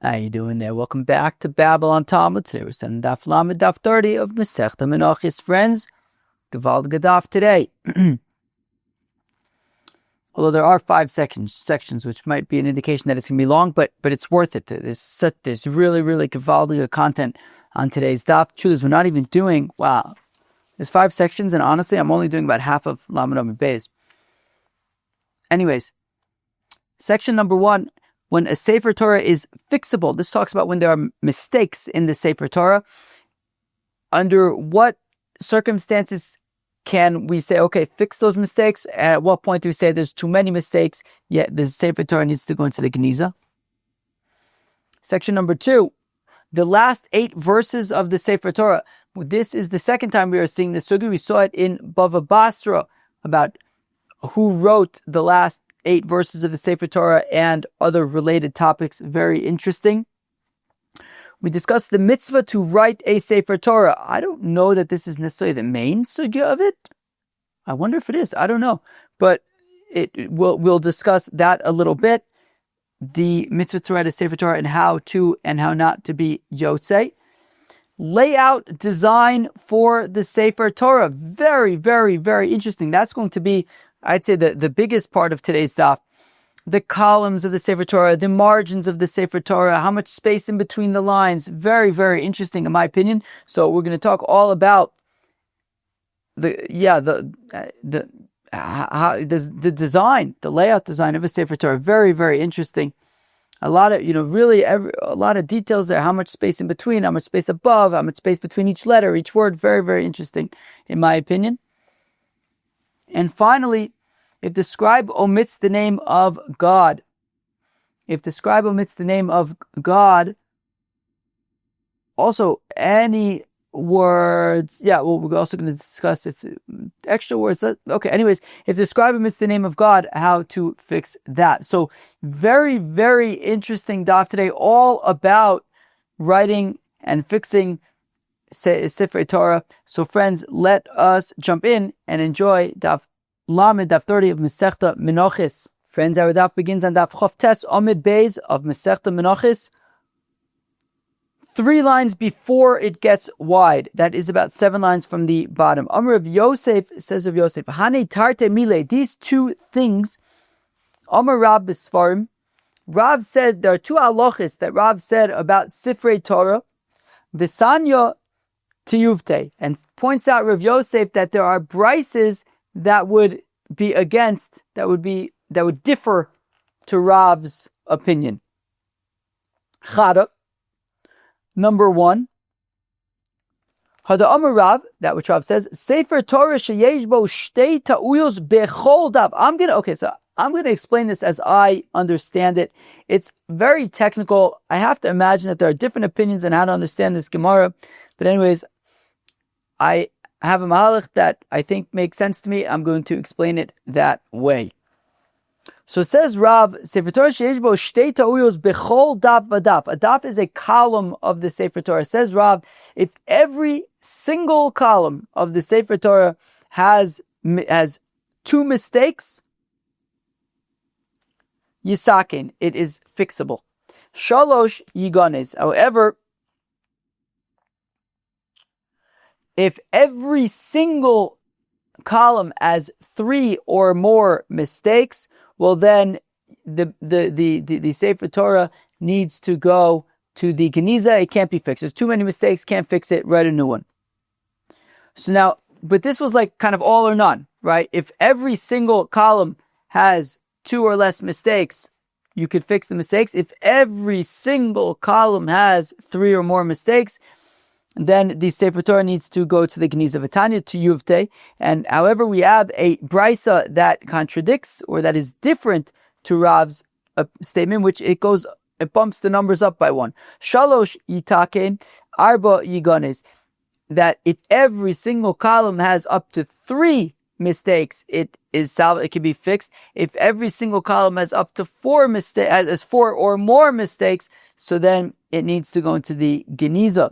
How you doing there? Welcome back to Babble on Talmud. Today we're studying Daf Lamed, Daf 30 of Masechta Menachos. Friends, Gewaltige Daf today. Although there are 5 sections, which might be an indication that it's going to be long, but it's worth it. There's really Gewaltige content on today's Daf. Truth is, we're not even doing, there's 5 sections, and honestly, I'm only doing about half of Lamed Amud Beis. Anyways, section number 1, when a Sefer Torah is fixable. This talks about when there are mistakes in the Sefer Torah. Under what circumstances can we say, okay, fix those mistakes? At what point do we say there's too many mistakes, yet the Sefer Torah needs to go into the Geniza? Section number 2, the last 8 verses of the Sefer Torah. This is the second time we are seeing this sugi. We saw it in Bava Basra about who wrote the last 8 verses of the Sefer Torah and other related topics. Very interesting. We discussed the mitzvah to write a Sefer Torah. I don't know that this is necessarily the main sugya of it. I wonder if it is. I don't know. But we'll discuss that a little bit. The mitzvah to write a Sefer Torah and how to and how not to be yotzei. Layout design for the Sefer Torah. Very interesting. That's going to be, I'd say, the biggest part of today's daf. The columns of the Sefer Torah, the margins of the Sefer Torah, how much space in between the lines. Very interesting in my opinion. So we're going to talk all about the design, the layout design of a Sefer Torah. Very interesting. A lot of, a lot of details there. How much space in between, how much space above, how much space between each letter, each word. Very interesting in my opinion. And finally, if the scribe omits the name of God, also any words, we're also going to discuss if extra words, okay, anyways, if the scribe omits the name of God, how to fix that. So very interesting daf today, all about writing and fixing Sefer Torah. So friends, let us jump in and enjoy Daf Lamed, Daf 30 of Masechta Menachos. Friends, our daf begins on Daf Chof Tes Amud Beis of Masechta Menachos. 3 lines before it gets wide. That is about 7 lines from the bottom. Amr of Yosef, says of Yosef, Hane Tarte Mile, these 2 things, Amr Rab B'Sfarim, Rav said, there are 2 halachos that Rav said about Sifrei Torah, V'sanya Tiyuvte, and points out Rav Yosef that there are brises that would be against, that would differ to Rav's opinion. Chada, number 1. Hada Amar Rav, that which Rav says, Sefer Torah sheyesh bo shtei ta'uyos bechol dav. I'm going to explain this as I understand it. It's very technical. I have to imagine that there are different opinions on how to understand this Gemara. But anyways, I have a mahalach that I think makes sense to me. I'm going to explain it that way. So it says Rav, Sefer Torah sheyesh bo shtei ta'uyos bechol daf v'daf. A daf is a column of the Sefer Torah. It says Rav, if every single column of the Sefer Torah has 2 mistakes, yisakin, it is fixable. Shalosh yiganes. However, if every single column has 3 or more mistakes, well then the Sefer Torah needs to go to the Geniza. It can't be fixed. There's too many mistakes, can't fix it, write a new one. So now, but this was like kind of all or none, right? If every single column has 2 or less mistakes, you could fix the mistakes. If every single column has 3 or more mistakes, then the Sefer Torah needs to go to the Geniza V'Tanya, to Yuvte. And however, we have a brisa that contradicts or that is different to Rav's statement, which it bumps the numbers up by 1. Shalosh yitaken, arba yiganes. That if every single column has up to 3 mistakes, it can be fixed. If every single column has up to 4 or more mistakes, so then it needs to go into the Geniza.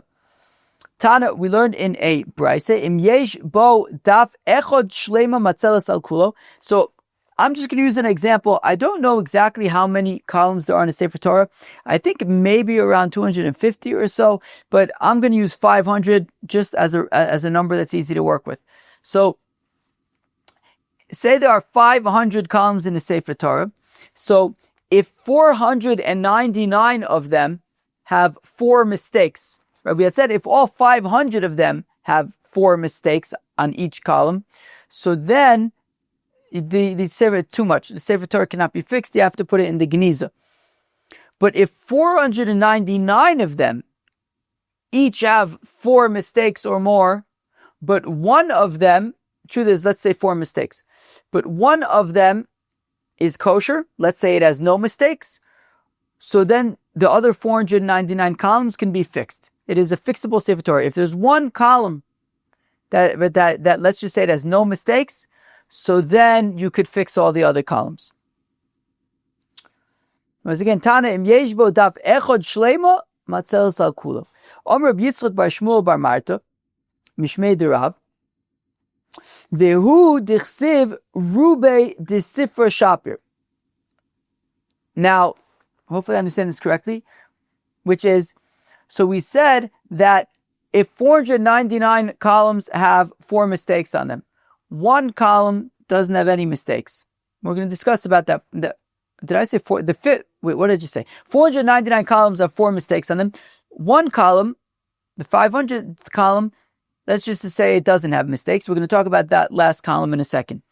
Tana, we learned in a brisa, im yesh bo daf echod shlema matzelas al kulo. So I'm just going to use an example. I don't know exactly how many columns there are in a Sefer Torah. I think maybe around 250 or so, but I'm going to use 500 just as a number that's easy to work with. So, say there are 500 columns in the Sefer Torah. So, if 499 of them have 4 mistakes, right? We had said if all 500 of them have 4 mistakes on each column, so then the Sefer too much. The Sefer Torah cannot be fixed. You have to put it in the Geniza. But if 499 of them each have 4 mistakes or more, but one of them, truth is, let's say 4 mistakes, but one of them is kosher, let's say it has no mistakes, so then the other 499 columns can be fixed. It is a fixable Sefer Torah. If there's one column that let's just say it has no mistakes, so then you could fix all the other columns. Once again, Tana im yeshbo daf echod shlema matzel sal kulo. Omer Yitzchak bar Shmuel bar Marta mishmei derav vehu dichsiv rube disifra shapir. Now, hopefully I understand this correctly, which is, so we said that if 499 columns have 4 mistakes on them, one column doesn't have any mistakes. We're going to discuss about that. Did I say 4? Wait, what did you say? 499 columns have 4 mistakes on them. One column, the 500th column, let's just say it doesn't have mistakes. We're going to talk about that last column in a second.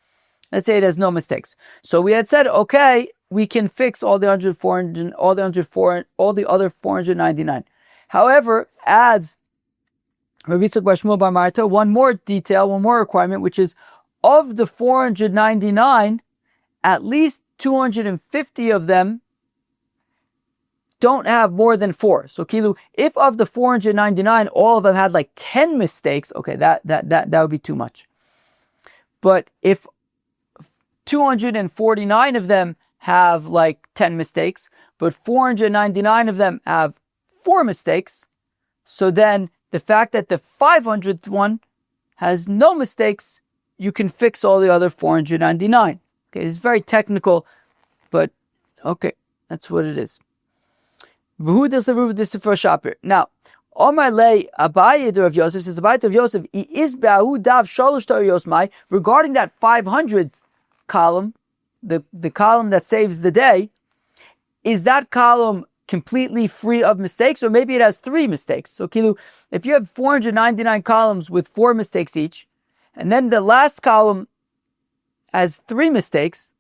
Let's say it has no mistakes. So we had said, okay, we can fix all the other 499. However, adds Rav Yitzchak bar Shmuel bar Marta one more detail, one more requirement, which is of the 499, at least 250 of them don't have more than 4. So Kilu, if of the 499, all of them had like 10 mistakes, okay, that would be too much. But if 249 of them have like 10 mistakes, but 499 of them have 4 mistakes, so then the fact that the 500th one has no mistakes, you can fix all the other 499. Okay, it's very technical, but okay, that's what it is. Now, Omar lei Abaye of Yosef says, Abaye of Yosef, he is be'ahu dav shalosh Torah yosmai, regarding that 500th column, the column that saves the day, is that column completely free of mistakes, or maybe it has 3 mistakes? So Kilu, if you have 499 columns with 4 mistakes each, and then the last column has 3 mistakes,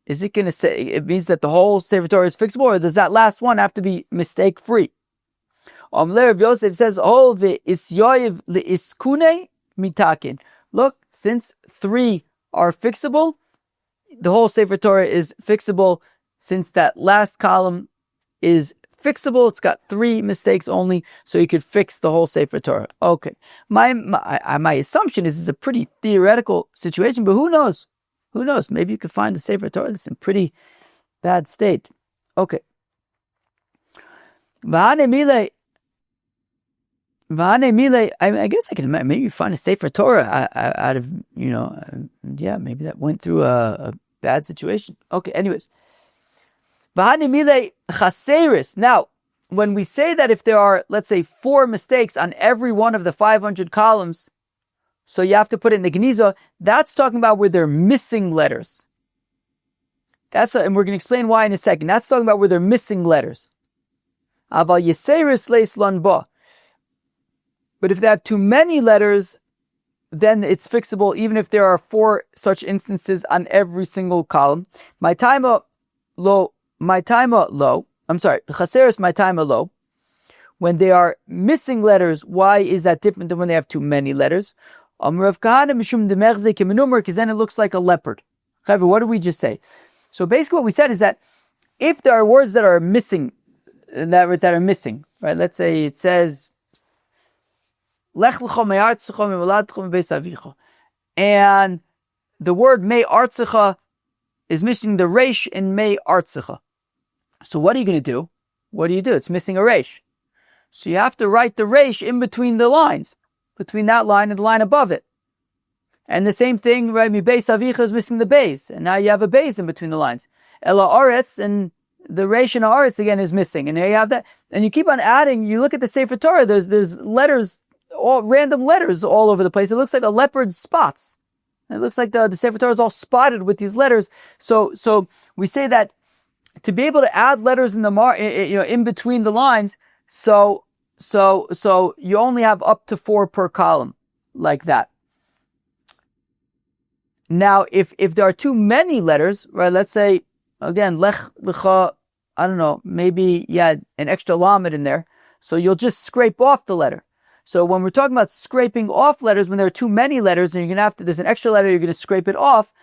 is it going to say, it means that the whole Sefer Torah is fixable, or does that last one have to be mistake free? Rav Yosef says, look, since 3 are fixable, the whole Sefer Torah is fixable, since that last column is fixable. It's got 3 mistakes only, so you could fix the whole Sefer Torah. Okay. My assumption is it's a pretty theoretical situation, but who knows? Who knows? Maybe you could find a Sefer Torah that's in pretty bad state. Okay. I guess I can maybe find a Sefer Torah out of, maybe that went through a bad situation. Okay, anyways. Now, when we say that if there are, let's say, 4 mistakes on every one of the 500 columns, so you have to put it in the Geniza, that's talking about where they're missing letters. And we're going to explain why in a second. That's talking about where they're missing letters. But if they have too many letters, then it's fixable, even if there are 4 such instances on every single column. My time low. When they are missing letters, why is that different than when they have too many letters? Because then it looks like a leopard. What did we just say? So basically what we said is that if there are words that are missing, right? Let's say it says, and the word me artzecha is missing the resh in me artzecha. So what are you going to do? What do? It's missing a resh. So you have to write the resh in between the lines, between that line and the line above it. And the same thing, right? Mi beis avicha is missing the base, and now you have a base in between the lines. Ela aretz, and the ration of aretz again is missing, and there you have that. And you keep on adding. You look at the Sefer Torah. There's letters, all random letters all over the place. It looks like a leopard's spots. It looks like the Sefer Torah is all spotted with these letters. So we say that to be able to add letters in the in between the lines. So you only have up to 4 per column, like that. Now, if there are too many letters, right? Let's say again, lech, lecha, I don't know, maybe you had an extra lamed in there, so you'll just scrape off the letter. So when we're talking about scraping off letters, when there are too many letters, and there's an extra letter, you're going to scrape it off.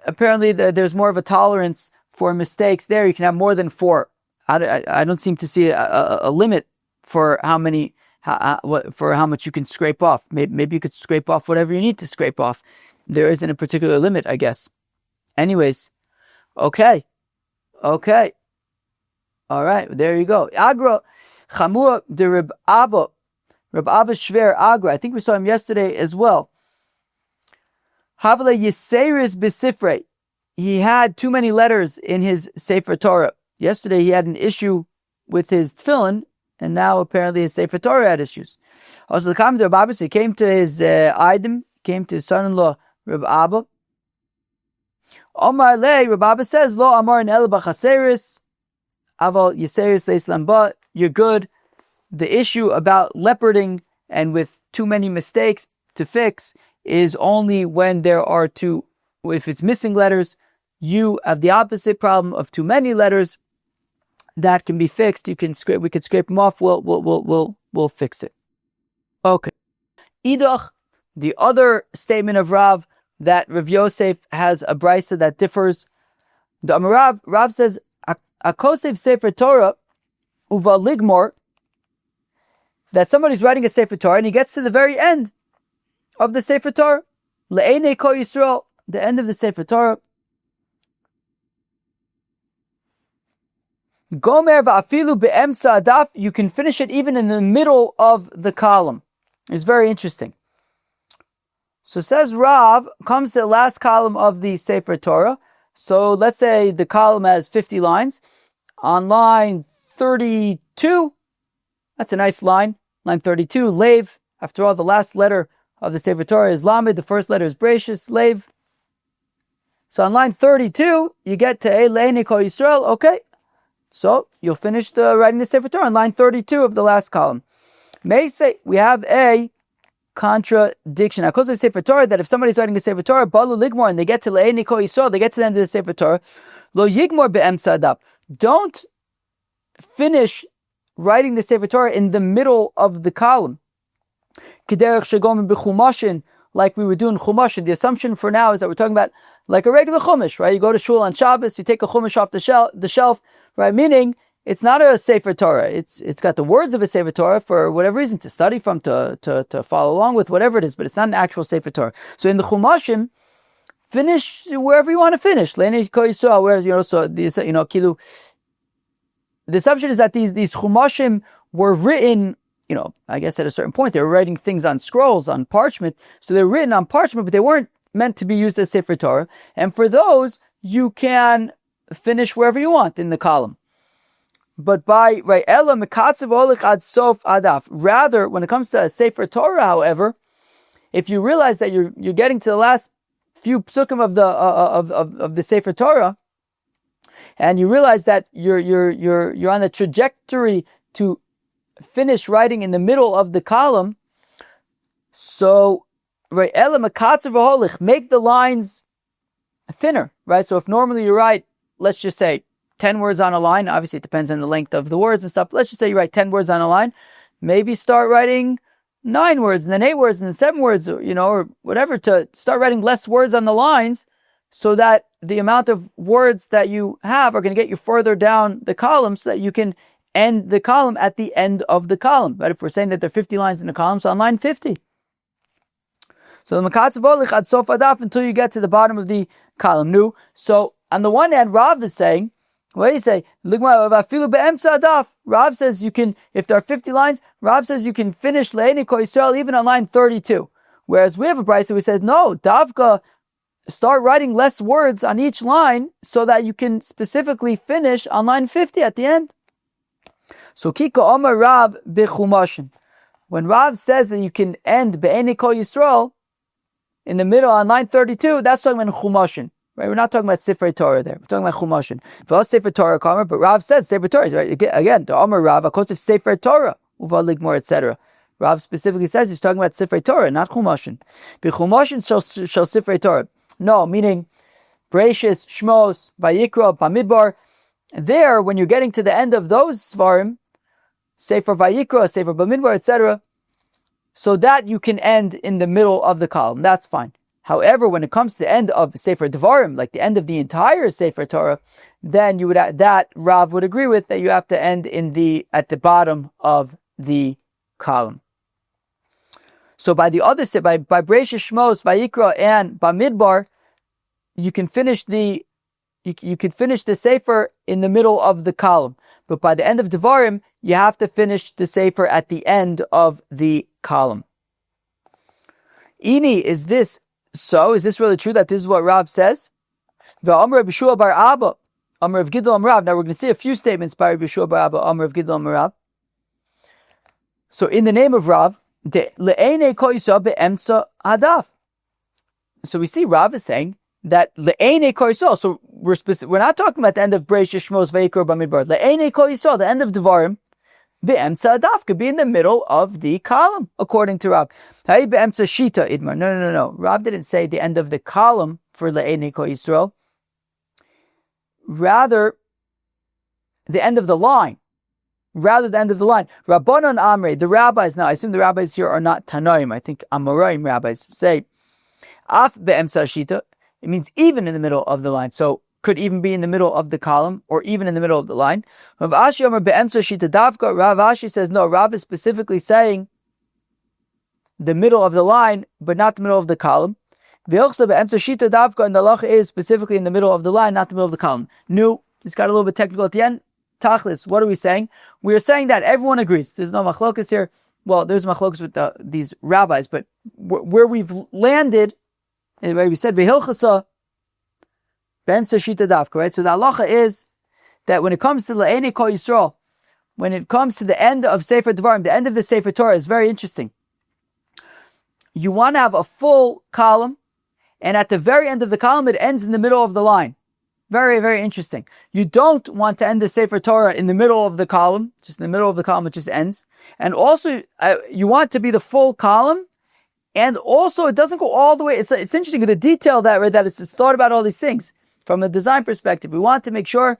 Apparently, there's more of a tolerance for mistakes there. You can have more than 4. I don't seem to see a limit for how much you can scrape off. Maybe you could scrape off whatever you need to scrape off. There isn't a particular limit, I guess. Anyways, okay. All right, there you go. Agra, Chamua, the Reb Abba Shver Agra. I think we saw him yesterday as well. Havle Yiseris Besifre. He had too many letters in his Sefer Torah. Yesterday he had an issue with his tefillin, and now apparently his Sefer Torah had issues. Also, the comment of Babble, he came to his Eidim, came to his son-in-law, Reb Abba. Omar Le, Reb Abba says, Lo Amar in El Bachaseris, Aval Yiseris Leislam Ba, you're good. The issue about leoparding and with too many mistakes to fix is only when there are if it's missing letters. You have the opposite problem of too many letters. That can be fixed. We could scrape them off. We'll fix it. Okay. Idach, the other statement of Rav, that Rav Yosef has a brisa that differs. The Rav says, Akosev Sefer Torah uva ligmor, that somebody's writing a Sefer Torah and he gets to the very end of the Sefer Torah. Le'enei Kol Yisrael, the end of the Sefer Torah. Gomer va'afilu be'emtza adaf, you can finish it even in the middle of the column. It's very interesting. So says Rav, comes to the last column of the Sefer Torah. So let's say the column has 50 lines. On line 32, that's a nice line. Line 32, Lev. After all, the last letter of the Sefer Torah is Lamed. The first letter is Bereshis, Lev. So on line 32, you get to Le'enei Kol Yisrael. Okay. So you'll finish writing the Sefer Torah on line 32 of the last column. Meisvei, we have a contradiction. Because of Sefer Torah, that if somebody's writing a Sefer Torah, Balu Ligmor, and they get to Le'enei Kol Yisrael, they get to the end of the Sefer Torah, Lo Yigmor be'emtza adaf. Don't finish writing the Sefer Torah in the middle of the column. Kederech shegomim b'chumashin, like we were doing chumashin. The assumption for now is that we're talking about like a regular chumash, right? You go to shul on Shabbos, you take a chumash off the shelf, right? Meaning, it's not a Sefer Torah. It's got the words of a Sefer Torah for whatever reason, to study from, to follow along with, whatever it is, but it's not an actual Sefer Torah. So in the chumashim, finish wherever you want to finish. Le'enei Kol Yisrael, where, so kilu. The assumption is that these chumashim were written, I guess at a certain point, they were writing things on scrolls, on parchment. So they're written on parchment, but they weren't meant to be used as Sefer Torah. And for those, you can finish wherever you want in the column. But by Ela Mekatzev Olich Ad Sof Adaf. Rather, when it comes to a Sefer Torah, however, if you realize that you're getting to the last few psukim of the Sefer Torah, and you realize that you're on the trajectory to finish writing in the middle of the column, so Ela Mekatzev Olich, make the lines thinner, right? So if normally you write, let's just say 10 words on a line, obviously it depends on the length of the words and stuff. Let's just say you write 10 words on a line. Maybe start writing 9 words and then 8 words and then 7 words, or whatever, to start writing less words on the lines so that the amount of words that you have are going to get you further down the column so that you can end the column at the end of the column. But if we're saying that there are 50 lines in the column, so on line 50. So the Mekatzev Olich Ad Sof Adaf, until you get to the bottom of the column. Nu. So on the one hand, Rav is saying, what do you say? Rav says you can, if there are 50 lines, Rav says you can finish Le'enei Kol Yisrael even on line 32. Whereas we have a brisa which says, no, davka, start writing less words on each line so that you can specifically finish on line 50 at the end. So Kika Omar Rav B'chumashin. When Rav says that you can end Be'enei Kol Yisrael in the middle on line 32, that's talking about Chumashin. Right? We're not talking about Sefer Torah there. We're talking about Chumashin. V'al Sefer Torah Kamer, but Rav said Sefer Torah. Right? Again, the Omar Rav, of course, of Sefer Torah, Uval Ligmor, etc. Rav specifically says he's talking about Sefer Torah, not Chumashin. B'chumashin shall Sefer Torah. No, meaning Bereshis, Shmos, Vayikra, Bamidbar. There, when you're getting to the end of those Svarim, Sefer Vayikra, Sefer Bamidbar, etc., so that you can end in the middle of the column. That's fine. However, when it comes to the end of Sefer Devarim, like the end of the entire Sefer Torah, then you would that Rav would agree with that you have to end at the bottom of the column. So by the other side, by Bereshis, Shmos, Vayikra, and Bamidbar, you can finish the Sefer in the middle of the column. But by the end of Devarim, you have to finish the Sefer at the end of the column. Ini, is this so? Is this really true that this is what Rav says? V'Amar Rabbi Yeshua bar Abba, Amar of Gidol Amar Rav. Now we're going to see a few statements by Rabbi Yeshua bar Abba, Amar of Gidol Amar Rav. So in the name of Rav, le'enei kol yisrael be'emtza hadaf. So we see Rav is saying that le'enei kol yisrael. So we're not talking about the end of Bereshis, Shmos, Vayikra, Bamidbar. Le'enei kol yisrael, the end of Devarim, be'emtza hadaf, could be in the middle of the column, according to Rav. Hey, be'emtza shita idmar. No. Rav didn't say the end of the column for le'enei kol yisrael. Rather, the end of the line. Rabbanon Amrei, the rabbis, now I assume the rabbis here are not Tanoim, I think Amoraim rabbis, say, Af be'emtza shita, it means even in the middle of the line. So, could even be in the middle of the column, or even in the middle of the line. Rav Ashi Amar be'emtza shita davka, Rav Ashi says, no, Rav is specifically saying the middle of the line, but not the middle of the column. V'yochsa be'emtza shita davka, and the halacha is specifically in the middle of the line, not the middle of the column. No, it's got a little bit technical at the end. Tachlis, what are we saying? We are saying that everyone agrees. There's no machlokas here. Well, there's machlokas with these rabbis, but where we've landed, where we said behilchasa ben shita davka, right? So the halacha is that when it comes to le'enei kol Yisrael, when it comes to the end of Sefer Devarim, the end of the Sefer Torah is very interesting. You want to have a full column, and at the very end of the column, it ends in the middle of the line. Very, very interesting. You don't want to end the Sefer Torah in the middle of the column, just in the middle of the column, it just ends. And also, you want it to be the full column, and also it doesn't go all the way. It's interesting, the detail that it's thought about all these things. From a design perspective, we want to make sure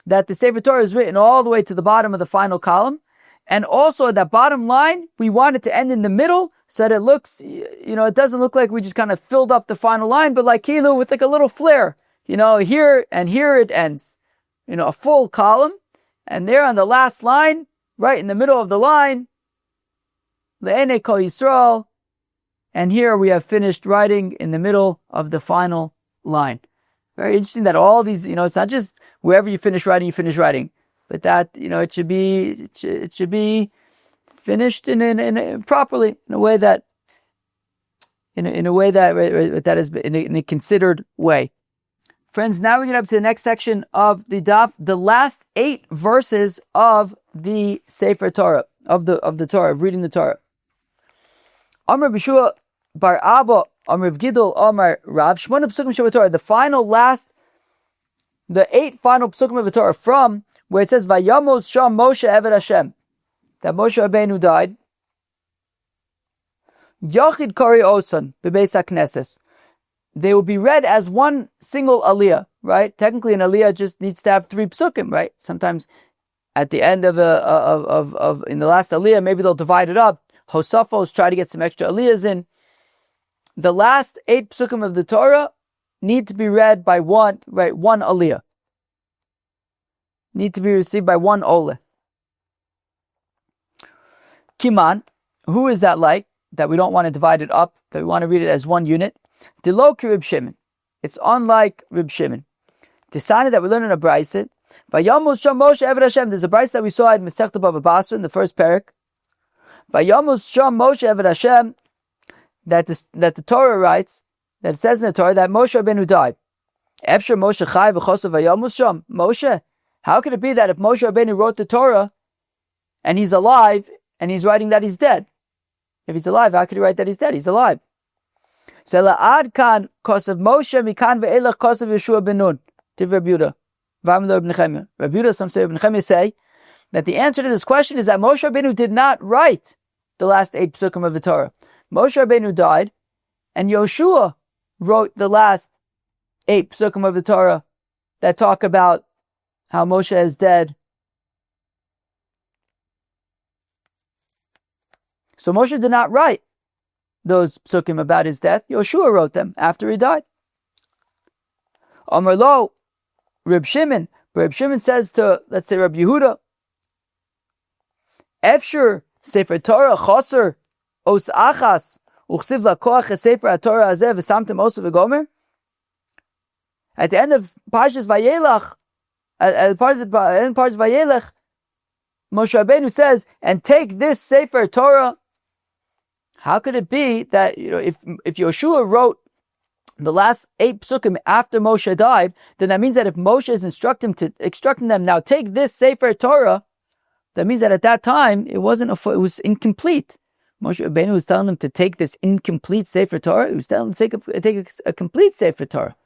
that the Sefer Torah is written all the way to the bottom of the final column. And also, that bottom line, we want it to end in the middle, so that it looks, it doesn't look like we just kind of filled up the final line, but like Kilo with like a little flare. Here and here it ends. A full column. And there on the last line, right in the middle of the line, le'enei kol Yisrael. And here we have finished writing in the middle of the final line. Very interesting that all these, it's not just wherever you finish writing, but that, it should be finished in properly, in a way that that is in a considered way. Friends, now we get up to the next section of the daf, the last 8 verses of the Sefer Torah, of the Torah, of reading the Torah. Amar Bishua bar Abba, Amar Gidol, Amar Rav, Shmona Psukim Shevet Torah, the 8 final Psukim of the Torah, from where it says, Vayamos Sham Moshe Eved Hashem, that Moshe Rabbeinu died. Yachid Kari Osan, Bebeis HaKnesses. They will be read as one single aliyah, right? Technically, an aliyah just needs to have 3 psukim, right? Sometimes at the end of in the last aliyah, maybe they'll divide it up. Hosafos try to get some extra aliyahs in. The last 8 psukim of the Torah need to be read by one aliyah. Need to be received by one ole. Kiman, who is that like? That we don't want to divide it up, that we want to read it as one unit. Diloki Rib Shimon. It's unlike Rib Shimon. Decided that we learn in a brayset. Vayamos Sham Moshe Eved Hashem. There's a brayset that we saw in Masechta Bava Basra in the first parak. Vayamos Sham Moshe Eved Hashem that the Torah writes, that it says in the Torah that Moshe Rabbeinu died. Efshar Moshe Chai v'chosav vayamus sham. Moshe, how could it be that if Moshe Rabbeinu wrote the Torah and he's alive and he's writing that he's dead? If he's alive, how could he write that he's dead? He's alive. So la'ad kan kosav Moshe mikan ve'elach kosav Yeshua ben Nun. Tiv Reb Yehuda. V'amlo Reb Nechemia. Reb Yehuda, some say, Reb Nechemia say that the answer to this question is that Moshe Rabbeinu did not write the last 8 psukim of the Torah. Moshe Rabbeinu died, and Yoshua wrote the last 8 psukim of the Torah that talk about how Moshe is dead. So Moshe did not write those psukim about his death. Yoshua wrote them after he died. Amar lo, Reb Shimon. Reb Shimon says to, let's say, Reb Yehuda, Efshir Sefer Torah choser os achas uchsiv lakoach Sefer Torah hazeh v'samtem osu v'gomer. At the end of Parshas Vayelach, at the end of Parshas Vayelach, Moshe Rabbeinu says, and take this Sefer Torah. How could it be that, if Yoshua wrote the last 8 psukim after Moshe died, then that means that if Moshe is instructing them, now take this Sefer Torah, that means that at that time it was incomplete. Moshe Rabbeinu was telling them to take this incomplete Sefer Torah. He was telling them to take a complete Sefer Torah.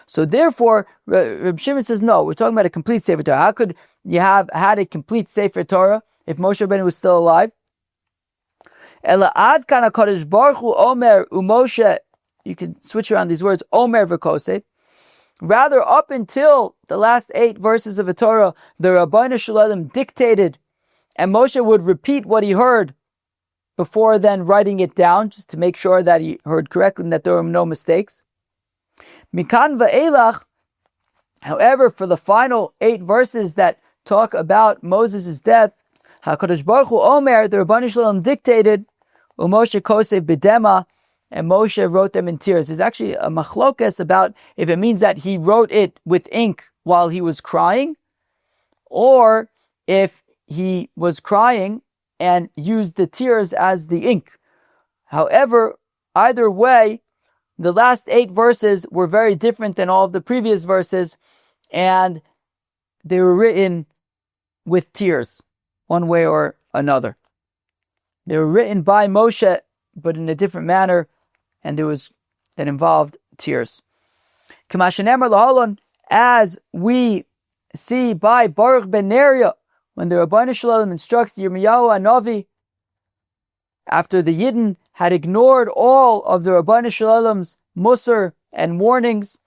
So therefore, Reb Shimon says, no, we're talking about a complete Sefer Torah. How could you have had a complete Sefer Torah if Moshe Rabbeinu was still alive? Ela ad kana Kadosh Baruch Hu Omer uMoshe. You can switch around these words. Omer v'Kosef. Rather, up until the last 8 verses of the Torah, the Rabbeinu Shalom dictated, and Moshe would repeat what he heard before then writing it down, just to make sure that he heard correctly and that there were no mistakes. Mikan va'elach. However, for the final 8 verses that talk about Moses' death, HaKadosh Baruch Hu Omer, the Rabbeinu Shalom dictated, uMoshe Kosef b'dema, and Moshe wrote them in tears. There's actually a machlokas about if it means that he wrote it with ink while he was crying, or if he was crying and used the tears as the ink. However, either way, the last 8 verses were very different than all of the previous verses, and they were written with tears, one way or another. They were written by Moshe, but in a different manner, and that involved tears. As we see by Baruch ben Neriah, when the Rabbeinu Shalom instructs Yirmiyahu Hanavi, after the Yidden had ignored all of the Rabbeinu Shalom's musar and warnings,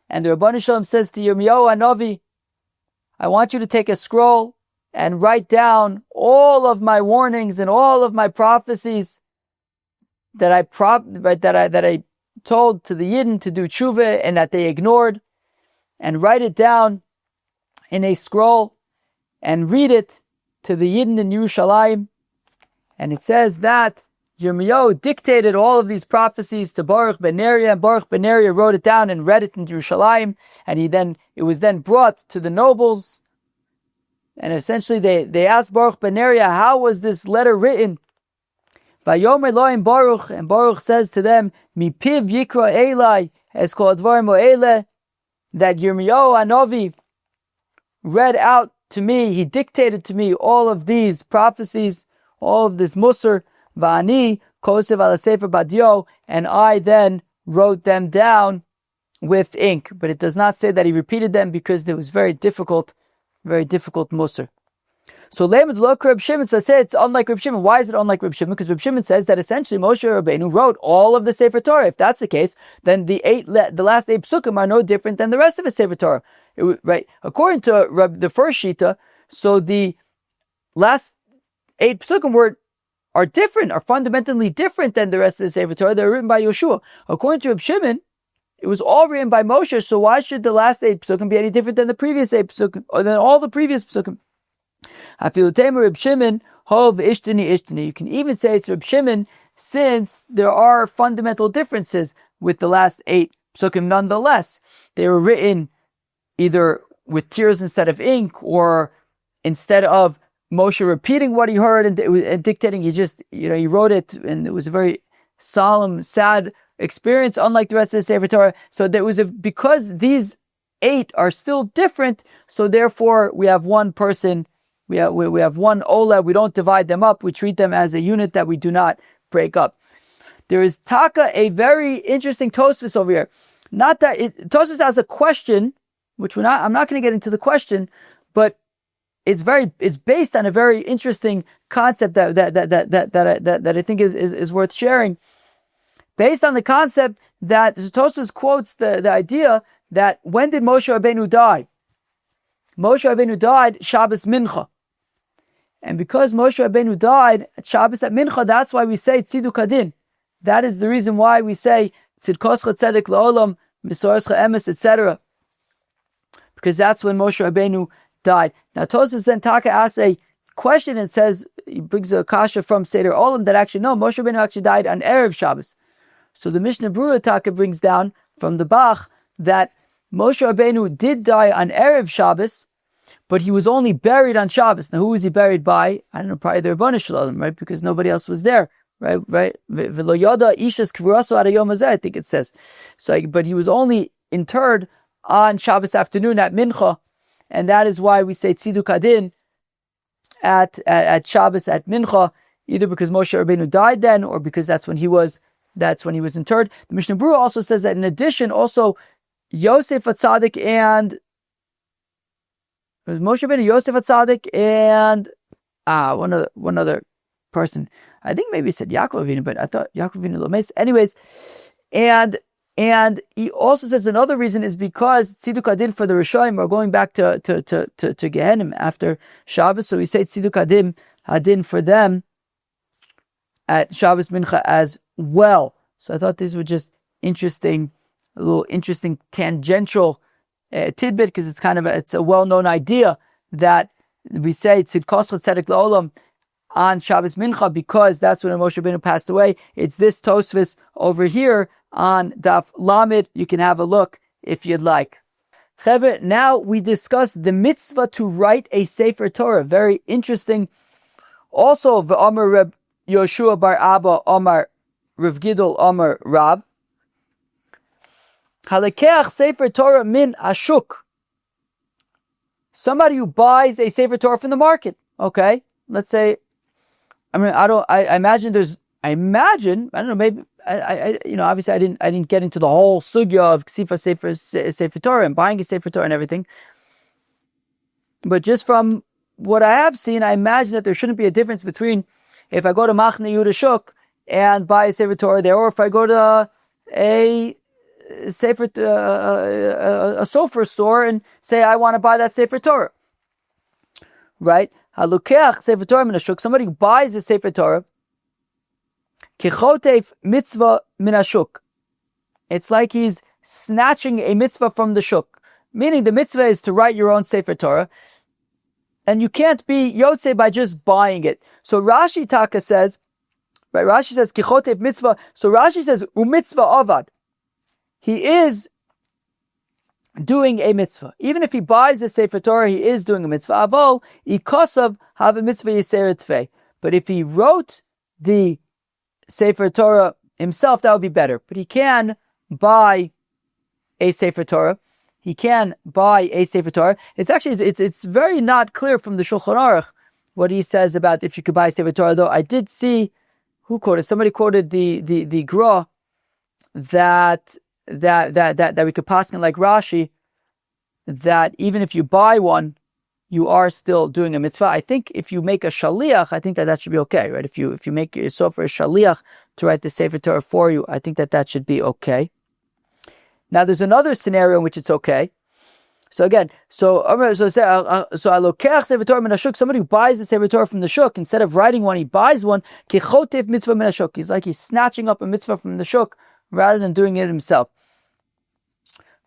and the Rabbeinu Shalom says to Yirmiyahu Hanavi, I want you to take a scroll and write down all of my warnings and all of my prophecies that I told to the Yidden to do tshuva and that they ignored, and write it down in a scroll and read it to the Yidden in Yerushalayim. And it says that Yirmiyahu dictated all of these prophecies to Baruch ben Neriah, and Baruch ben Neriah wrote it down and read it in Yerushalayim, and it was then brought to the nobles. And essentially they asked Baruch ben Neriah, how was this letter written? Vayomer loim Baruch, and Baruch says to them, Mipiv yikra elai es kol advarim ha'eleh, that Yirmiyahu Hanavi read out to me, he dictated to me all of these prophecies, all of this musar, va'ani kosev ala sefer badio, and I then wrote them down with ink. But it does not say that he repeated them because it was very difficult musar. So Lamed look Reb Shimon, so I say it's unlike Reb Shimon. Why is it unlike Reb Shimon? Because Reb Shimon says that essentially Moshe Rabbeinu wrote all of the Sefer Torah. If that's the case, then the last 8 psukim are no different than the rest of the Sefer Torah. Right? According to the first Shita, so the last 8 psukim are different, are fundamentally different than the rest of the Sefer Torah. They're written by Yoshua. According to Reb Shimon, it was all written by Moshe, so why should the last 8 psukim be any different than the previous 8 psukim, or than all the previous psukim? Reb Shimon, hov ishtini. You can even say it's Reb Shimon, since there are fundamental differences with the last 8 psukim. Nonetheless, they were written either with tears instead of ink, or instead of Moshe repeating what he heard and dictating, he wrote it, and it was a very solemn, sad experience, unlike the rest of the Sefer Torah. So there was because these 8 are still different, so therefore we have one person, we have one Ola, we don't divide them up, we treat them as a unit that we do not break up. There is Taka, a very interesting Tosfos over here. Not that Tosfos has a question, which I'm not going to get into the question, but it's based on a very interesting concept that I think is worth sharing. Based on the concept that Tosfos quotes the idea that when did Moshe Rabbeinu die? Moshe Rabbeinu died Shabbos Mincha. And because Moshe Rabbeinu died at Shabbos at Mincha, that's why we say Tziduk Hadin. That is the reason why we say Tzidkoscha Tzedek La'olam, Misorescha Emes, etc. Because that's when Moshe Rabbeinu died. Now Tosfos then Taka asks a question and says, he brings a kasha from Seder Olam that actually no, Moshe Rabbeinu actually died on Erev Shabbos. So the Mishnah Berurah Taka brings down from the Bach that Moshe Rabbeinu did die on Erev Shabbos, but he was only buried on Shabbos. Now, who was he buried by? I don't know, probably the Rebbeinu Shalom, right? Because nobody else was there, right? V'lo yoda ishas kvuraso ad hayom hazeh, I think it says. So, but he was only interred on Shabbos afternoon at Mincha, and that is why we say Tziduk Hadin at Shabbos at Mincha, either because Moshe Rabbeinu died then, or because that's when he was interred. The Mishnah Berurah also says that in addition, also Yosef HaTzadik and it was Moshe Rabbeinu, Yosef HaTzadik, and one other person. I think maybe he said Yaakov Avinu, but I thought Yaakov Avinu Lomes. Anyways, and he also says another reason is because Tziduk Hadin for the Rishonim are going back to Gehenim after Shabbos, so we say Tziduk Hadin for them at Shabbos Mincha as well. So I thought these were just interesting, a little interesting tangential tidbit, because it's a well-known idea that we say Tzidkoscha Tzedek La'olam on Shabbos Mincha because that's when Moshe Rabbeinu passed away. It's this Tosfos over here on Daf Lamed. You can have a look if you'd like. Chevre, now we discuss the mitzvah to write a Sefer Torah. Very interesting. Also, V'Amar Reb Yoshua Bar Abba Amar Rav Gidol Amar Rab. Halekeach Sefer Torah min ashuk. Somebody who buys a Sefer Torah from the market. Okay, let's say. I imagine, maybe, obviously I didn't get into the whole sugya of Ksifa Sefer Torah and buying a Sefer Torah and everything. But just from what I have seen, I imagine that there shouldn't be a difference between if I go to Machne Yehuda Shuk and buy a Sefer Torah there, or if I go to a sofer store and say I want to buy that Sefer Torah, right? Halukeach Sefer Torah min hashuk. Somebody who buys a Sefer Torah, kichotef mitzvah min hashuk. It's like he's snatching a mitzvah from the shuk. Meaning the mitzvah is to write your own Sefer Torah, and you can't be yotze by just buying it. So Rashi Taka says, right? Rashi says kichotef mitzvah. So Rashi says umitzvah avad. He is doing a mitzvah. Even if he buys a Sefer Torah, he is doing a mitzvah. Avol, ikosav have a mitzvah yiseret tvei. But if he wrote the Sefer Torah himself, that would be better. But he can buy a Sefer Torah. He can buy a Sefer Torah. It's very not clear from the Shulchan Aruch what he says about if you could buy a Sefer Torah. Though I did see, who quoted? Somebody quoted the Gra that we could pass in like Rashi, that even if you buy one, you are still doing a mitzvah. I think if you make a shaliach, I think that should be okay, right? If you make yourself for a shaliach to write the Sefer Torah for you, I think that should be okay. Now there's another scenario in which it's okay. So again, somebody who buys the Sefer Torah from the shuk, instead of writing one, he buys one. Kichotev mitzvah min hashuk. He's like he's snatching up a mitzvah from the shuk rather than doing it himself.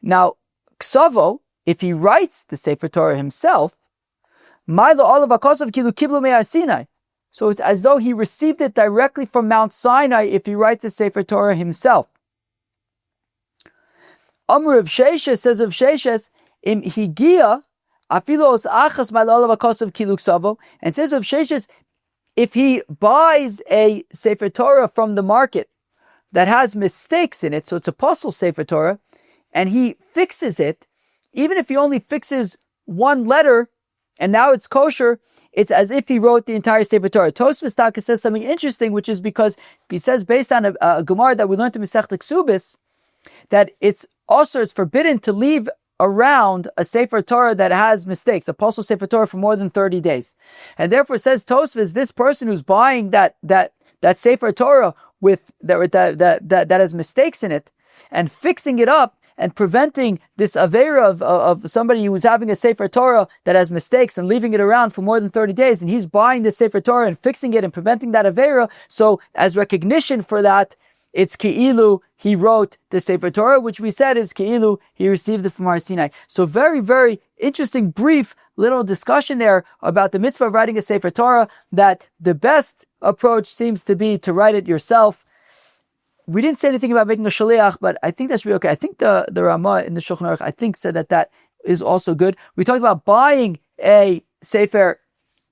Now, Ksavo, if he writes the Sefer Torah himself, so it's as though he received it directly from Mount Sinai if he writes the Sefer Torah himself. Amr of Sheshes says of Sheshes, im higia, afilos achas ma'alav akosov kiluk savo, and says of Sheshes, if he buys a Sefer Torah from the market, that has mistakes in it, so it's a puzzle Sefer Torah, and he fixes it, even if he only fixes one letter, and now it's kosher, it's as if he wrote the entire Sefer Torah. Tosfos Taka says something interesting, which is because he says, based on a Gemara that we learned in Masechet Ksubis, that it's forbidden to leave around a Sefer Torah that has mistakes, a postal Sefer Torah, for more than 30 days. And therefore, says Tosfos, this person who's buying that Sefer Torah that has mistakes in it, and fixing it up, and preventing this avera of somebody who's having a Sefer Torah that has mistakes and leaving it around for more than 30 days, and he's buying the Sefer Torah and fixing it and preventing that avera. So as recognition for that, it's Ki'ilu he wrote the Sefer Torah, which we said is Ki'ilu he received it from Har Sinai. So very, very interesting, brief little discussion there about the mitzvah of writing a Sefer Torah, that the best approach seems to be to write it yourself. We didn't say anything about making a shaliach, but I think that's really okay. I think the Ramah in the Shulchan Aruch, I think, said that is also good. We talked about buying a Sefer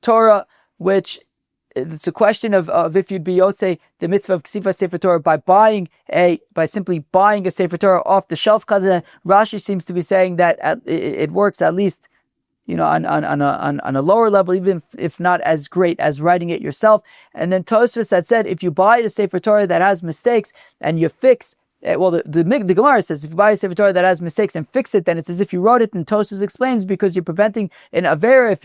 Torah, which it's a question of if you'd be yotze the mitzvah of ksiva Sefer Torah by simply buying a Sefer Torah off the shelf. Because Rashi seems to be saying that it works at least, on a lower level, even if not as great as writing it yourself. And then Tosfos had said, if you buy a Sefer Torah that has mistakes and you fix, the Gemara says, if you buy a Sefer Torah that has mistakes and fix it, then it's as if you wrote it. And Tosfos explains, because you're preventing an avera.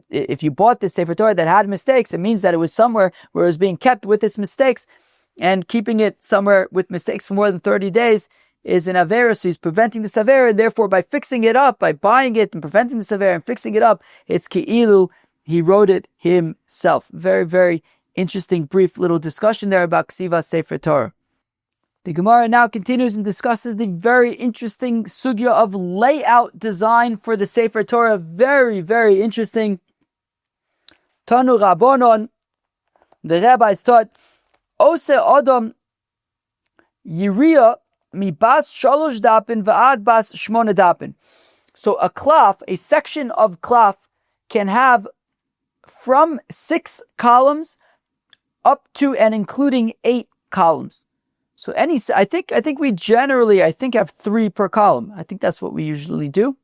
If you bought this Sefer Torah that had mistakes, it means that it was somewhere where it was being kept with its mistakes, and keeping it somewhere with mistakes for more than 30 days is an avera, so he's preventing this avera, and therefore by fixing it up, by buying it and preventing this avera and fixing it up, it's Ki'ilu he wrote it himself. Very, very interesting, brief little discussion there about Ksiva Sefer Torah. The Gemara now continues and discusses the very interesting sugya of layout design for the Sefer Torah. Very, very interesting. Tanu Rabbonon, the rabbis taught, Ose Adam Yiriya mi bas shalosh dapin va'ad bas shmona dapin. So a cloth, a section of cloth, can have from 6 columns up to and including 8 columns. So I think we generally have 3 per column. I think that's what we usually do.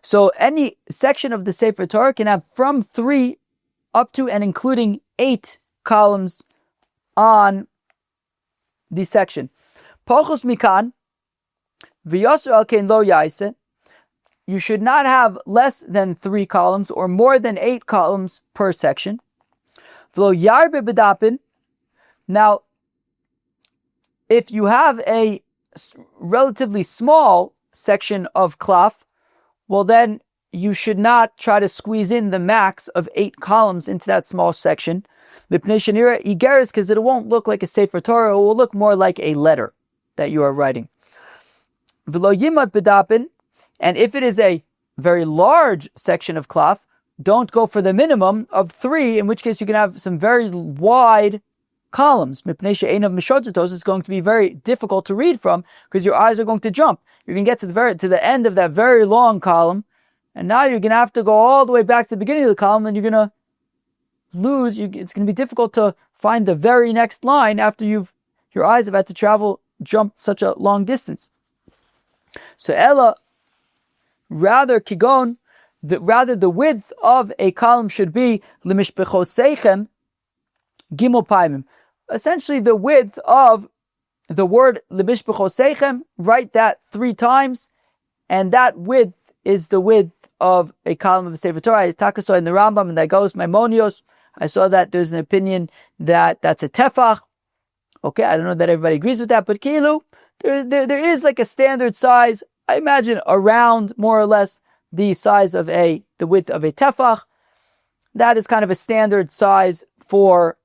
So any section of the Sefer Torah can have from 3 up to and including 8 columns on the section. Pochos mikan, v'yasur al kein lo yaise. You should not have less than 3 columns or more than 8 columns per section. V'lo yarbe bedapin. Now, if you have a relatively small section of cloth, well then you should not try to squeeze in the max of 8 columns into that small section. Because it won't look like a Sefer Torah, it will look more like a letter that you are writing. V'lo yimad bedapin, and if it is a very large section of cloth, don't go for the minimum of 3, in which case you can have some very wide columns. It's going to be very difficult to read from, because your eyes are going to jump. You're going to get to the end of that very long column, and now you're going to have to go all the way back to the beginning of the column, and you're going to lose. It's going to be difficult to find the very next line after your eyes have had to jump such a long distance. So Ella, rather kigon, the width of a column should be lemishbechoseichem gimel paimim. Essentially, the width of the word lemishbechoseichem, write that 3 times, and that width is the width of a column of a Sefer Torah. I saw in the Rambam and the Gaos Maimonios, I saw that there's an opinion that that's a tefach. Okay, I don't know that everybody agrees with that, but kilu, there is like a standard size. I imagine around more or less the size of the width of a tefach. That is kind of a standard size for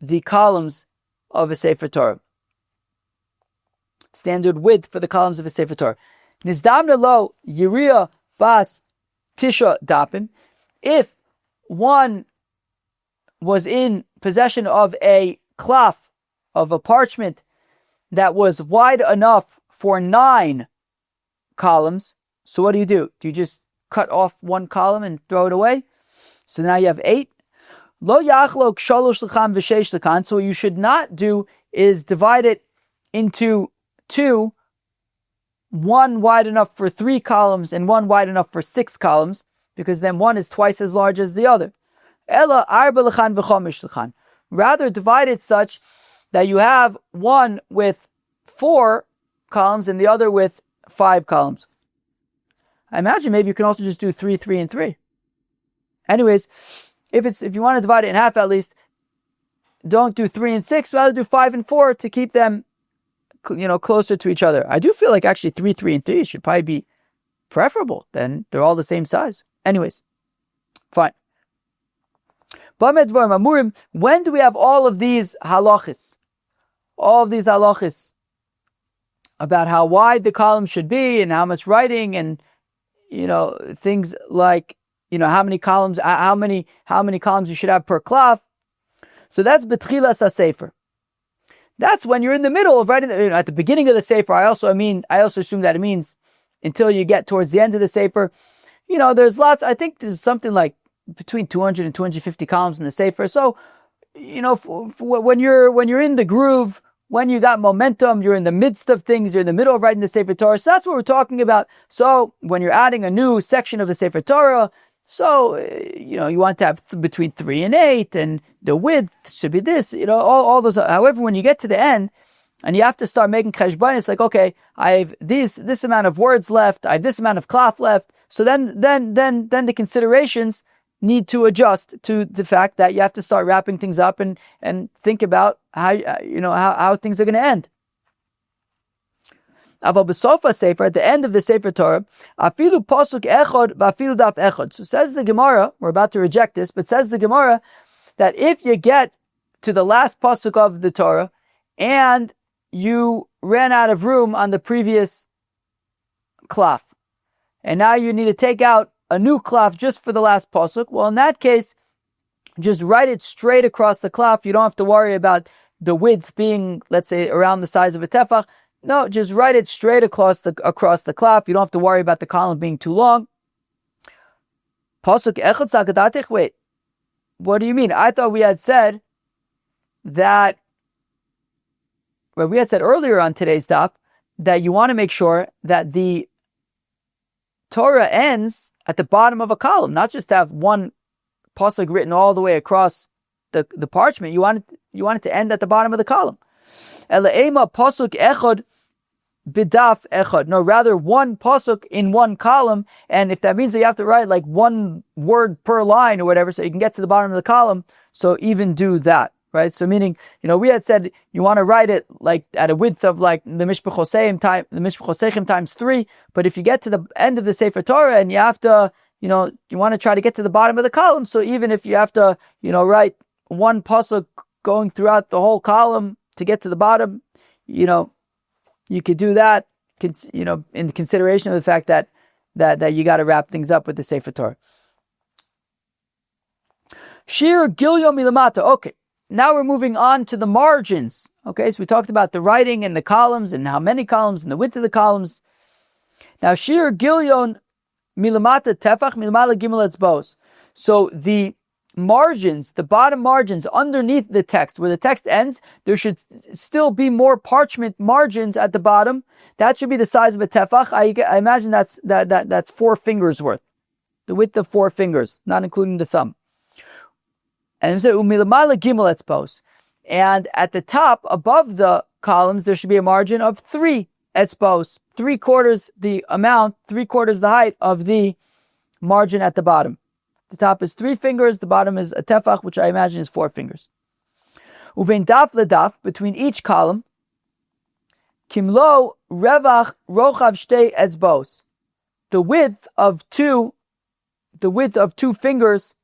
the columns of a Sefer Torah. Standard width for the columns of a Sefer Torah. Nizdamna lo yiriya bas tisha dapim. If one was in possession of a cloth, of a parchment that was wide enough for 9 columns, so what do? Do you just cut off 1 column and throw it away? So now you have 8. Lo yachlok shalosh lechan v'sheish lechan. So what you should not do is divide it into two, one wide enough for 3 columns and one wide enough for 6 columns, because then one is twice as large as the other. Ela arba lechan v'chomish lechan. Rather divide it such that you have one with 4 columns and the other with 5 columns. I imagine maybe you can also just do 3, 3, and 3. Anyways, if you want to divide it in half at least, don't do 3 and 6, rather do 5 and 4 to keep them, closer to each other. I do feel like actually 3, 3, and 3 should probably be preferable. Then they're all the same size. Anyways, fine. When do we have all of these halachis? All of these halachis about how wide the column should be and how much writing and things like how many columns you should have per klaf. So that's betchilas hasefer. That's when you're in the middle of writing at the beginning of the sefer. I also assume that it means until you get towards the end of the sefer. There's lots. I think there's something like between 200 and 250 columns in the sefer. So when you're in the groove, when you got momentum, you're in the midst of things, you're in the middle of writing the Sefer Torah. So that's what we're talking about. So when you're adding a new section of the Sefer Torah, so, you want to have between 3 and 8, and the width should be this, all those. However, when you get to the end, and you have to start making cheshbon, it's like, okay, I have this amount of words left, I have this amount of cloth left. So then the considerations need to adjust to the fact that you have to start wrapping things up and think about how things are going to end. Aval b'sofa sefer, at the end of the Sefer Torah, afilu pasuk echad v'afilu daf echad. So says the Gemara, we're about to reject this, but says the Gemara that if you get to the last pasuk of the Torah and you ran out of room on the previous klaf, and now you need to take out a new klaf just for the last pasuk, well, in that case, just write it straight across the klaf. You don't have to worry about the width being, let's say, around the size of a tefach. No, just write it straight across the klaf. You don't have to worry about the column being too long. Pasuk echad sagadatich. Wait, what do you mean? I thought we had said that. Well, we had said earlier on today's daf that you want to make sure that the Torah ends at the bottom of a column, not just to have one pasuk written all the way across the parchment. You want it to end at the bottom of the column. Elaema pasuk echad bidaf echad. No, rather one pasuk in one column. And if that means that you have to write like one word per line or whatever, so you can get to the bottom of the column, so even do that, right? So meaning, we had said you want to write it like at a width of like the Mishpach Chosechim times 3. But if you get to the end of the Sefer Torah and you have to, you want to try to get to the bottom of the column. So even if you have to, write one pasuk going throughout the whole column to get to the bottom, you could do that, in consideration of the fact that you got to wrap things up with the Sefer Torah. Shir Gilyo Milamata. Okay, now we're moving on to the margins. Okay, so we talked about the writing and the columns and how many columns and the width of the columns. Now, Shir Gilyon Milamata Tefach Milamala Gimel Etzbos. So the margins, the bottom margins underneath the text, where the text ends, there should still be more parchment margins at the bottom. That should be the size of a tefach. I imagine that's 4 fingers worth, the width of 4 fingers, not including the thumb. And so umilamala gimel etzbos. And at the top, above the columns, there should be a margin of 3 etzbos, 3/4 the amount, 3/4 the height of the margin at the bottom. The top is 3 fingers, the bottom is a tefach, which I imagine is 4 fingers. Uvein daf ledaf, between each column, kimlo revach rochav shtei etzbos, the width of 2 fingers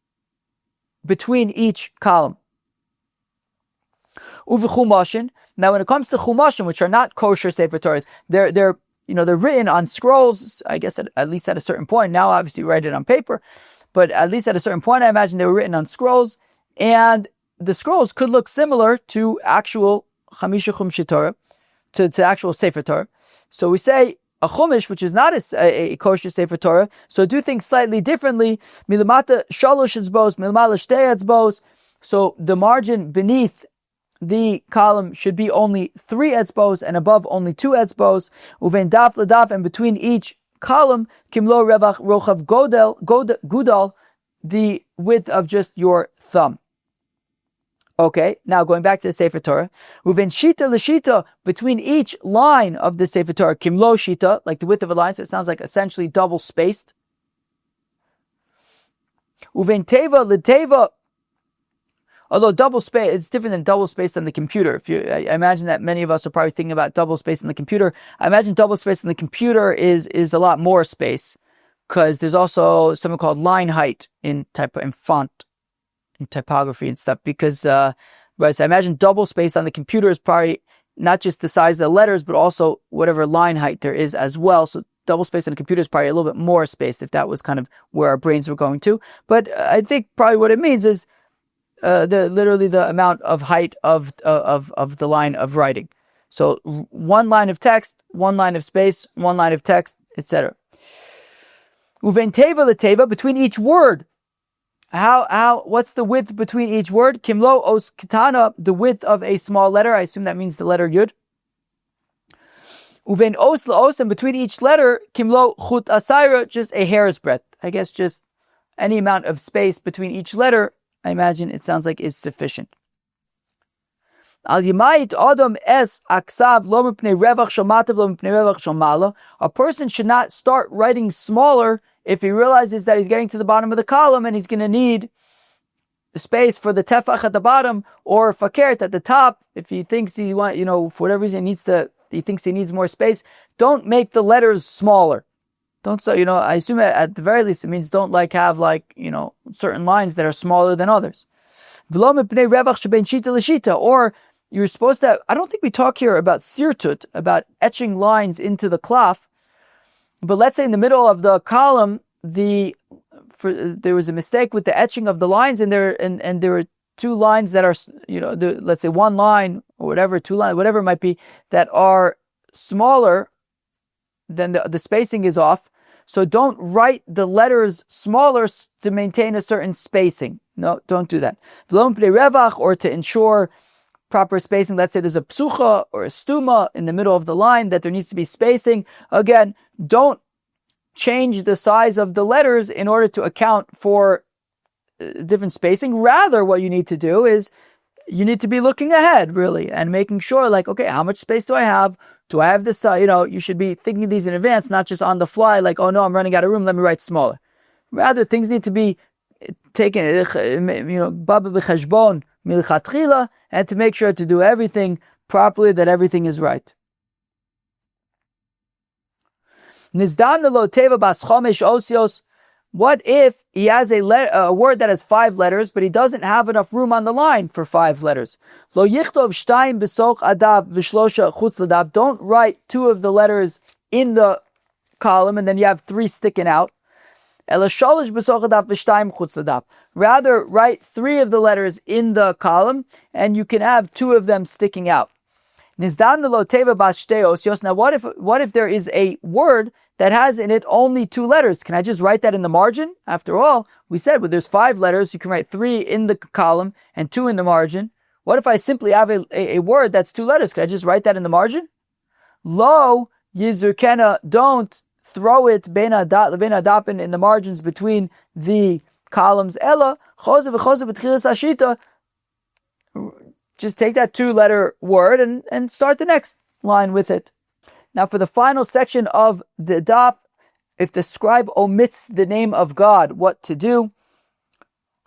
between each column. Uvechumashin. Now, when it comes to chumashin, which are not kosher Sefer Torahs, they're written on scrolls. I guess at least at a certain point. Now, obviously, we write it on paper. But at least at a certain point, I imagine they were written on scrolls, and the scrolls could look similar to actual Chamisha Chumshi Torah, to actual Sefer Torah. So we say a Chumash, which is not a kosher Sefer Torah, so do things slightly differently. Milamata shalosh etzbos, milamala shtei etzbos. So the margin beneath the column should be only 3 etzbos and above only 2 etzbos. Uvein daf ledaf, and between each column, kimlo revach rochav gudal, the width of just your thumb. Okay, now going back to the Sefer Torah. Uvein shita l'shita, between each line of the Sefer Torah, kimlo shita, like the width of a line, so it sounds like essentially double spaced. Uvein teva l'teva, although double space, it's different than double space on the computer. I imagine that many of us are probably thinking about double space in the computer. I imagine double space in the computer is a lot more space, because there's also something called line height in font, in typography and stuff. Because right, so I imagine double space on the computer is probably not just the size of the letters, but also whatever line height there is as well. So double space on a computer is probably a little bit more spaced, if that was kind of where our brains were going to. But I think probably what it means is literally the amount of height of the line of writing. So one line of text, one line of space, one line of text, etc. Uvein teva l'teva, between each word. What's the width between each word? Kimlo os kitana, the width of a small letter. I assume that means the letter yud. Uvein os laos, and between each letter, kimlo chut asayra, just a hair's breadth. I guess just any amount of space between each letter, I imagine it sounds like is sufficient. Al yimayit adam es aksav lo mipnei revach shomatav lo mipnei revach shomala. A person should not start writing smaller if he realizes that he's getting to the bottom of the column and he's going to need the space for the tefach at the bottom or fakert at the top. If he thinks for whatever reason he thinks he needs more space, don't make the letters smaller. Don't I assume at the very least it means don't have certain lines that are smaller than others. Or you're supposed to, I don't think we talk here about sirtut, about etching lines into the cloth, but let's say in the middle of the column, there was a mistake with the etching of the lines, and there were 2 lines that are, let's say 1 line or whatever, 2 lines, whatever it might be, that are smaller, then the spacing is off. So don't write the letters smaller to maintain a certain spacing. No, don't do that. Or to ensure proper spacing. Let's say there's a psucha or a stuma in the middle of the line that there needs to be spacing. Again, don't change the size of the letters in order to account for different spacing. Rather, what you need to do is you need to be looking ahead, really, and making sure, okay, how much space do I have? Do I have this? You should be thinking these in advance, not just on the fly, oh no, I'm running out of room, let me write smaller. Rather, things need to be taken, Babble b'cheshbon milchatchila, and to make sure to do everything properly, that everything is right. Nizdan lo teva bas chomesh osios. What if he has a word that has 5 letters, but he doesn't have enough room on the line for 5 letters? Lo yichtov shtayim besoch adav v'shlosha chutz ladav. Don't write 2 of the letters in the column and then you have 3 sticking out. Ela sholosh besoch adav v'shtayim chutz ladav. Rather, write 3 of the letters in the column and you can have 2 of them sticking out. Nizdan lo teva bas shtei osios. Now, what if there is a word that has in it only 2 letters? Can I just write that in the margin? After all, we said there's 5 letters, you can write 3 in the column and 2 in the margin. What if I simply have a word that's 2 letters? Can I just write that in the margin? Lo yizurkena, don't throw it ben adapin in the margins between the columns. Ella chose b'tchilas hashita. Just take that 2-letter word and start the next line with it. Now, for the final section of the daf, if the scribe omits the name of God, what to do?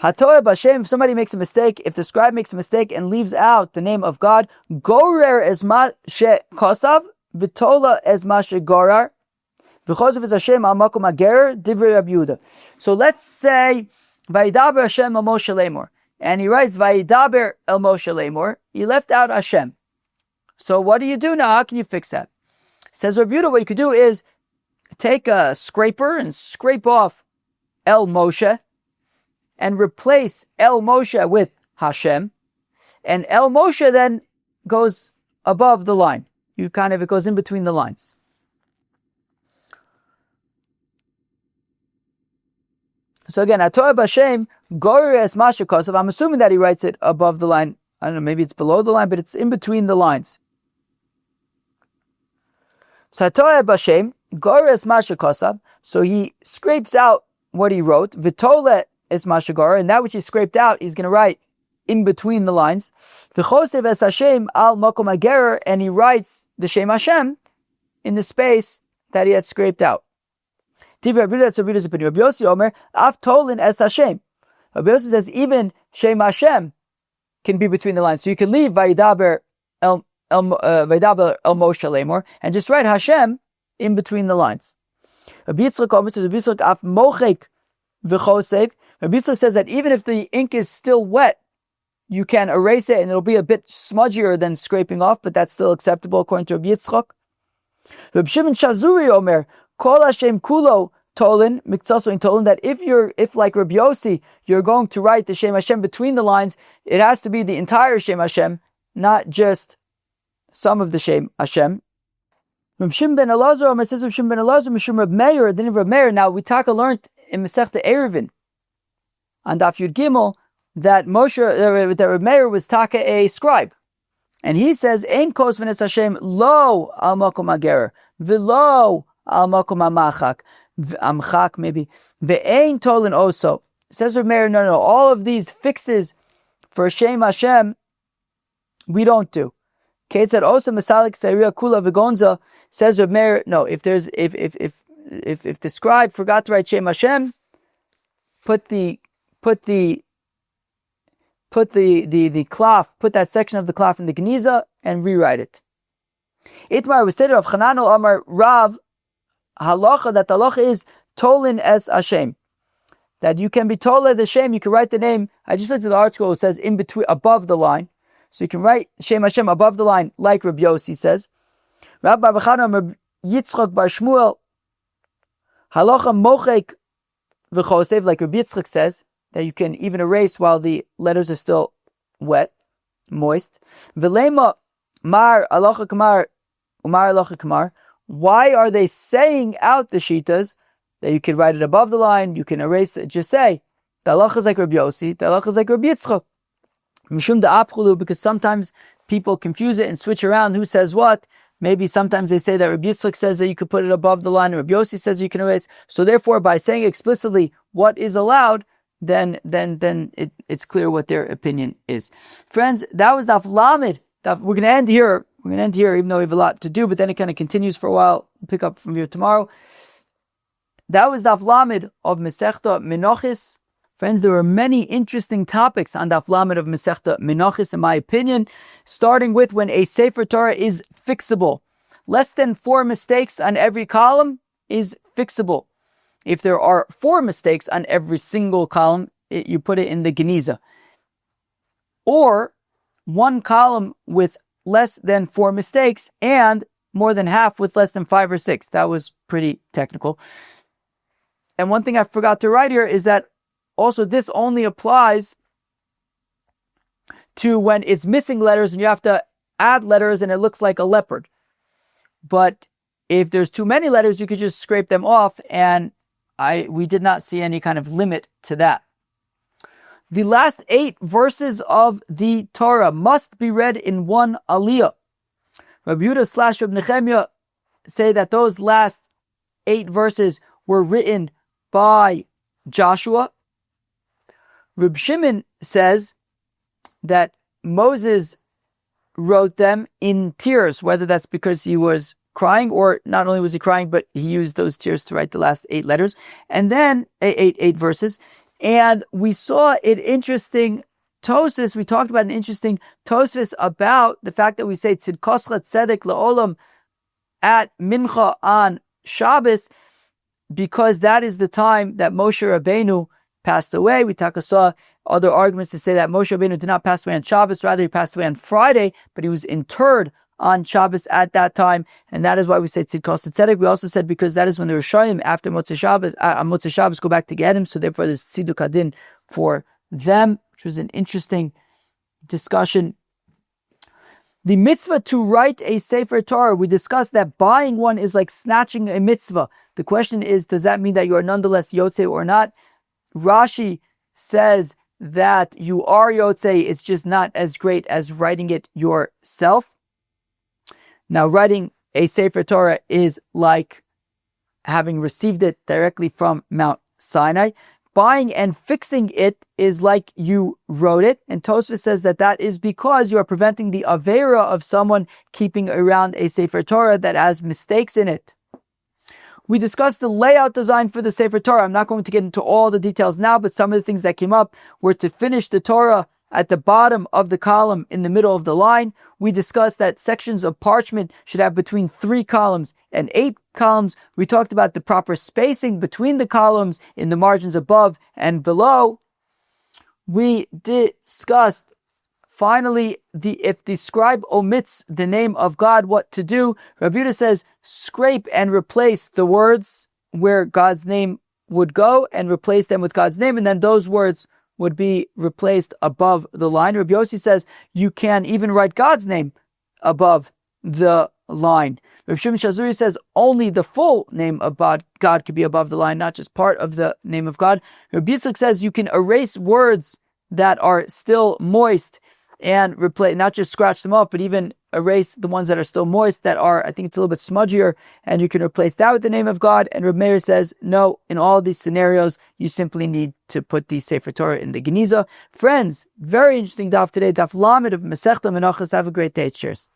Hatoya b'Hashem, if somebody makes a mistake, if the scribe makes a mistake and leaves out the name of God, gorer es ma she kosav, v'tola es ma she gorar, v'chosav es Hashem al makom hagerer, divrei Rabbi Yehuda. So let's say, vayidaber Hashem el Moshe lemor, and he writes vayidaber el Moshe lemor. He left out Hashem. So what do you do now? How can you fix that? Says Rabbi Yehuda, what you could do is take a scraper and scrape off El Moshe and replace El Moshe with Hashem. And El Moshe then goes above the line. It goes in between the lines. So again, Atoy Bashem Gores Mashakosov. I'm assuming that he writes it above the line. I don't know, maybe it's below the line, but it's in between the lines. So Atoy Bashem Gores Mashakosov. So he scrapes out what he wrote. Vitole es Mashagor, and that which he scraped out, he's going to write in between the lines. V'chosev es Hashem al makom hagerer, and he writes the Shem Hashem in the space that he had scraped out. Rabbi Yossi Omer, Af Tolin es Hashem. Rabbi Yossi says even Shem Hashem can be between the lines. So you can leave Vaydaber el Moshe Lemor and just write Hashem in between the lines. Rabbi Yitzchak Omer says, Rabbi Yitzchak Af Mochek v'chosev. Rabbi Yitzchak says that even if the ink is still wet, you can erase it and it'll be a bit smudgier than scraping off, but that's still acceptable according to Rabbi Yitzchak. Rabbi Shimon Shazuri Omer, Kol Hashem Kulo Tolin, Mikzaso in Tolin, that if like Rabbi Yossi, you're going to write the Shem Hashem between the lines, it has to be the entire Shem Hashem, not just some of the Shem Hashem. Rabbi Shimon ben Elazar Omer says Rabbi Shimon ben Elazar, Mishum Rabbi Meir, the name of Rabbi Meir. Now we learned in Masechta Eruvin on Daf Yud Gimel that Rabbi Meir was taka a scribe, and he says Ein kos v'nes Hashem lo al makom hagerer v'lo al makom hamachak amchak maybe ve'ein tolin also. Says Rabbi Meir, no, all of these fixes for Shem Hashem we don't do. Kate said also Masalik Sariya Kula V'Gonza. Says Rabbi Meir, no, if the scribe forgot to write Shem Hashem, put the klaf, put that section of the klaf in the geniza and rewrite it. Itmar was stated of Chananel Amar Rav halacha, that the halacha is Tolin es Hashem, that you can be Tolin the Shem, you can write the name. I just looked at the article, it says in between, above the line, so you can write Shem Hashem above the line, like Rabbi Yossi says. Rabbi Bachana Rabbi Yitzchak Bar Shmuel halacha mochek v'chosev, like Rabbi Yitzchak says, that you can even erase while the letters are still wet, moist. V'lema mar halacha kamar umar halacha kamar. Why are they saying out the shitas that you can write it above the line, you can erase it? Just say the halacha is like Rabbi Yossi, the halacha is like Rabbi Yitzchak. Mishum da'apchulu, because sometimes people confuse it and switch around who says what. Maybe sometimes they say that Rabbi Yitzchak says that you could put it above the line, and Rabbi Yossi says you can erase. So therefore, by saying explicitly what is allowed, then it's clear what their opinion is. Friends, that was Daf Lamed. We're going to end here. Even though we have a lot to do, but then it kind of continues for a while. We'll pick up from here tomorrow. That was Daf Lamed of Masechta Menachos. Friends, there were many interesting topics on Daf Lamed of Masechta Menachos, in my opinion, starting with when a Sefer Torah is fixable. Less than 4 mistakes on every column is fixable. If there are 4 mistakes on every single column, you put it in the geniza. Or 1 column with less than 4 mistakes and more than half with less than 5 or 6. That was pretty technical. And one thing I forgot to write here is that also this only applies to when it's missing letters and you have to add letters and it looks like a leopard. But if there's too many letters, you could just scrape them off, and we did not see any kind of limit to that. The last 8 verses of the Torah must be read in one aliyah. Rabbi Yehuda / Rabbi Nechemia say that those last 8 verses were written by Joshua. Reb Shimon says that Moses wrote them in tears, whether that's because he was crying, or not only was he crying, but he used those tears to write the last 8 letters, and then 8 verses. And we saw an interesting Tosfos. We talked about an interesting Tosfos about the fact that we say Tzidkoscha Tzedek La'olam at Mincha on Shabbos, because that is the time that Moshe Rabbeinu passed away. We saw other arguments to say that Moshe Rabbeinu did not pass away on Shabbos, rather he passed away on Friday, but he was interred on Shabbos at that time, and that is why we say Tzidkos Tzedek. We also said because that is when the Rishayim after Motzei Shabbos go back to get him, so therefore there's Tziduk Adin for them, which was an interesting discussion. The mitzvah to write a Sefer Torah, we discussed that buying one is like snatching a mitzvah. The question is, does that mean that you are nonetheless Yotzei or not? Rashi says that you are Yotzei, it's just not as great as writing it yourself. Now, writing a Sefer Torah is like having received it directly from Mount Sinai. Buying and fixing it is like you wrote it. And Tosfos says that that is because you are preventing the avera of someone keeping around a Sefer Torah that has mistakes in it. We discussed the layout design for the Sefer Torah. I'm not going to get into all the details now, but some of the things that came up were to finish the Torah at the bottom of the column in the middle of the line. We discussed that sections of parchment should have between 3 columns and 8 columns. We talked about the proper spacing between the columns in the margins above and below. We discussed finally if the scribe omits the name of God, what to do. Rabbi Yehuda says scrape and replace the words where God's name would go and replace them with God's name, and then those words would be replaced above the line. Rabbi Yossi says you can even write God's name above the line. Rabbi Shimon Shazuri says only the full name of God could be above the line, not just part of the name of God. Rabbi Yitzchak says you can erase words that are still moist and replace, not just scratch them off, but even erase the ones that are still moist, that are, I think it's a little bit smudgier, and you can replace that with the name of God. And Reb Meir says, no, in all these scenarios, you simply need to put the Sefer Torah in the Geniza. Friends, very interesting daf today, Daf Lamed of Masechta Menachos. Have a great day. Cheers.